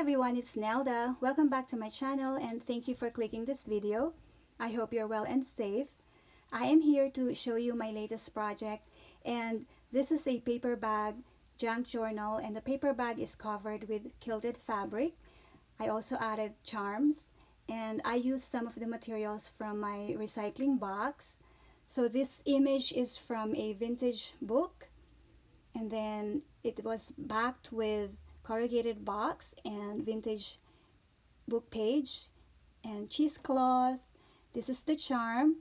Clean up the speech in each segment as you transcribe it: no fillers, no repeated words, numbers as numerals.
everyone, it's Nelda. Welcome back to my channel and thank you for clicking this video. I hope you're well and safe. I am here to show you my latest project, and this is a paper bag junk journal, and the paper bag is covered with quilted fabric. I also added charms and I used some of the materials from my recycling box. So this image is from a vintage book, and then it was backed with corrugated box and vintage book page and cheesecloth. This is the charm,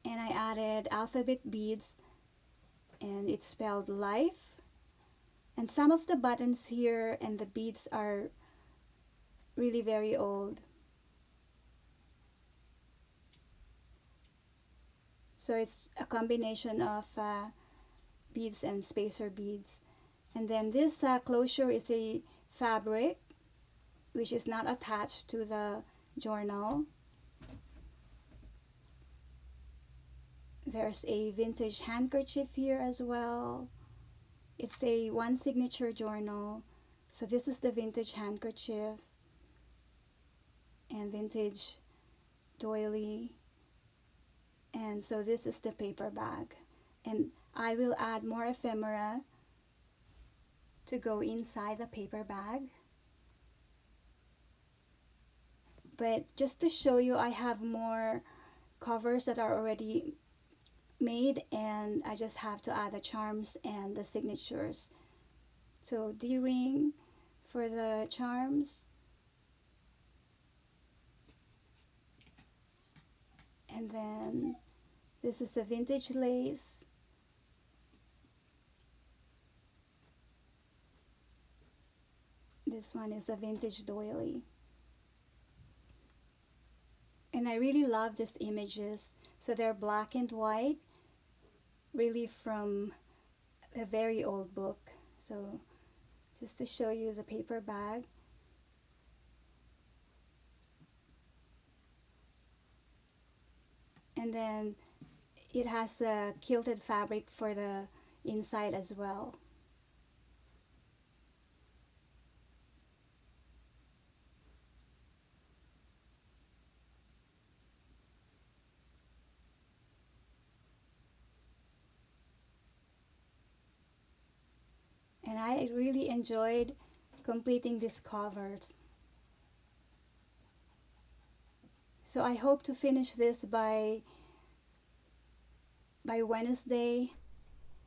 and I added alphabet beads and it's spelled life, and some of the buttons here and the beads are really very old, so it's a combination of beads and spacer beads. And then this closure is a fabric which is not attached to the journal. There's a vintage handkerchief here as well. It's a one signature journal, so this is the vintage handkerchief and vintage doily, and so this is the paper bag. And I will add more ephemera to go inside the paper bag. But just to show you, I have more covers that are already made, and I just have to add the charms and the signatures. So D-ring for the charms, and then this is a vintage lace. This one is a vintage doily. And I really love these images. So they're black and white, really from a very old book. So just to show you the paper bag. And then it has a quilted fabric for the inside as well. And I really enjoyed completing these covers. So I hope to finish this by Wednesday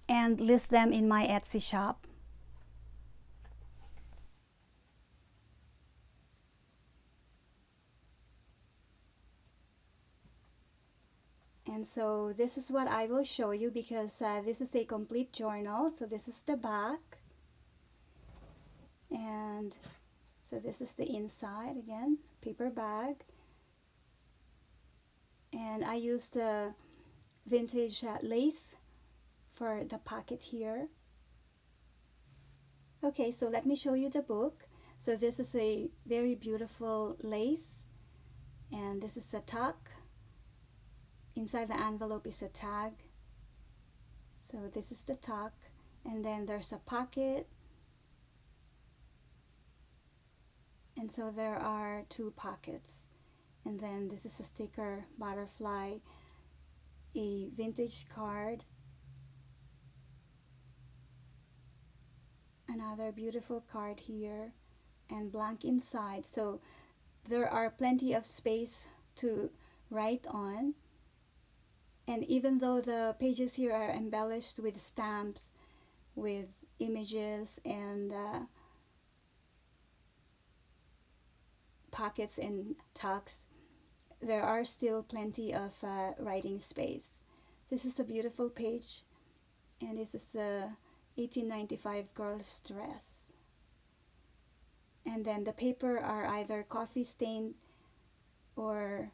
and list them in my Etsy shop. And so this is what I will show you, because this is a complete journal. So this is the back, and so this is the inside again, paper bag. And I used the vintage lace for the pocket here. Okay, so let me show you the book. So this is a very beautiful lace, and this is a tuck. Inside the envelope is a tag. So this is the tuck, and then there's a pocket, and so there are two pockets. And then this is a sticker, butterfly, a vintage card, another beautiful card here, and blank inside. So there are plenty of space to write on. And even though the pages here are embellished with stamps, with images and pockets and tucks, there are still plenty of writing space. This is a beautiful page, and this is the 1895 girl's dress. And then the paper are either coffee stained or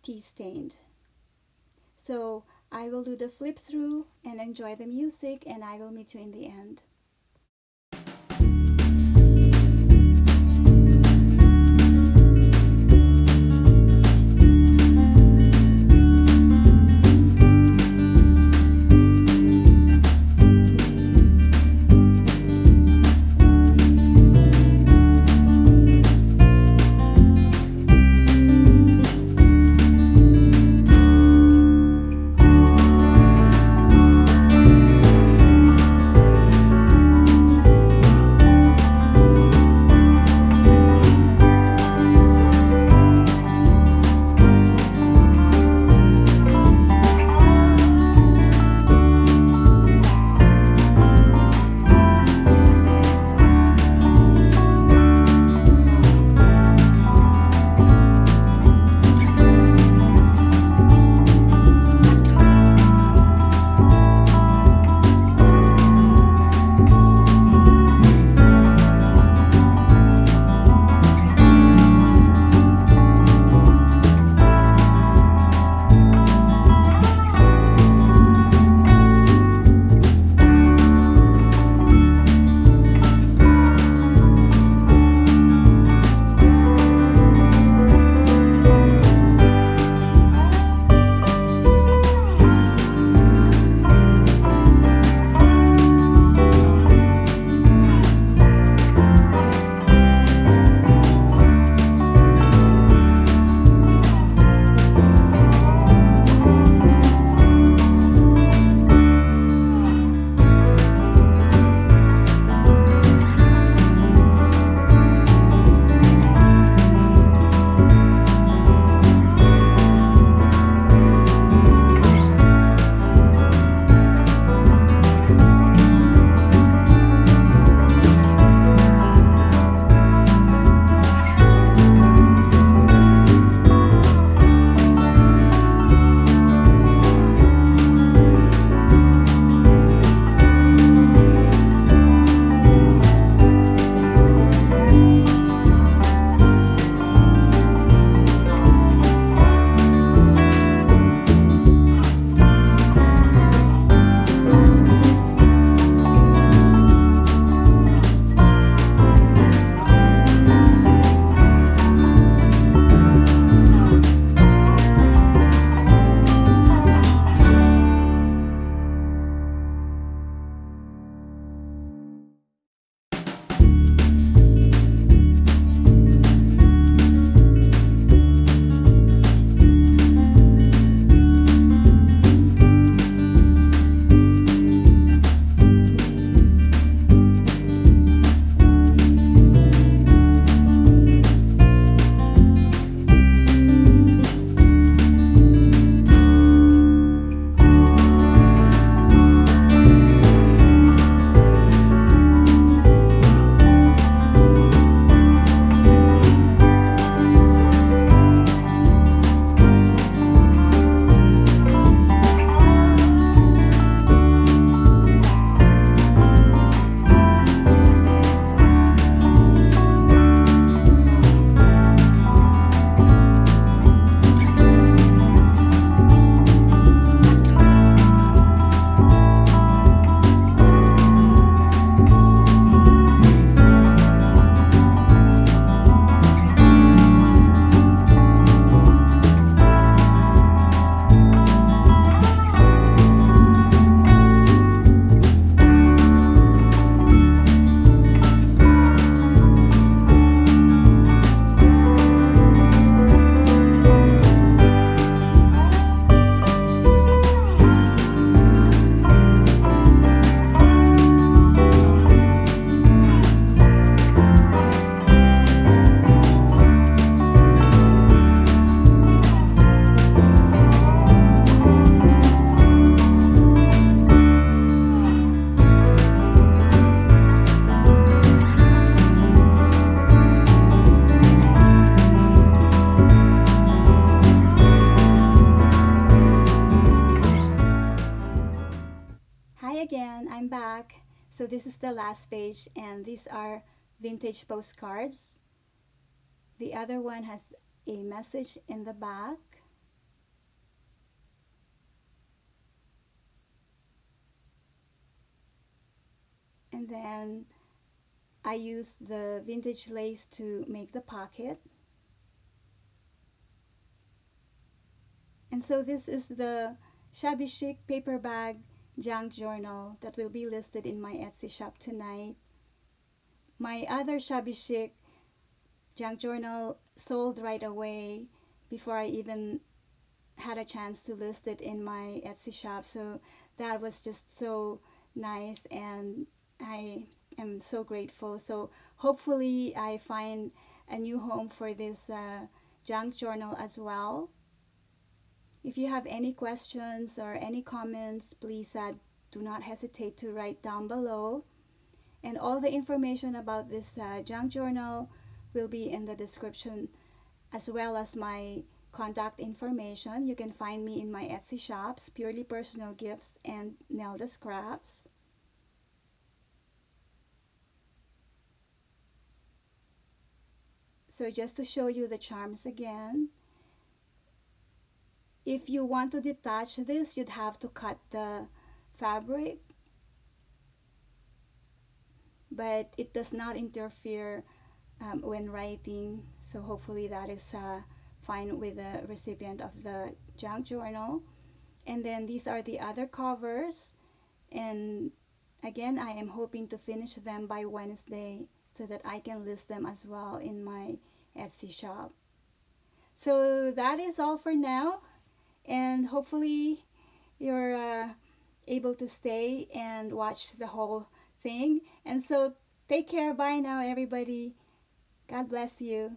tea stained. So I will do the flip through and enjoy the music, and I will meet you in the end. I'm back. So this is the last page, and these are vintage postcards. The other one has a message in the back. And then I use the vintage lace to make the pocket. And so this is the Shabby Chic paper bag junk journal that will be listed in my Etsy shop tonight. My other Shabby Chic junk journal sold right away before I even had a chance to list it in my Etsy shop. So that was just so nice, and I am so grateful. So hopefully I find a new home for this junk journal as well. If you have any questions or any comments, please do not hesitate to write down below. And all the information about this junk journal will be in the description, as well as my contact information. You can find me in my Etsy shops, Purely Personal Gifts and Nelda's Crafts. So just to show you the charms again, if you want to detach this, you'd have to cut the fabric, but it does not interfere when writing. So hopefully that is fine with the recipient of the junk journal. And then these are the other covers, and again, I am hoping to finish them by Wednesday so that I can list them as well in my Etsy shop. So that is all for now, and hopefully you're able to stay and watch the whole thing. And so take care. Bye now, everybody. God bless you.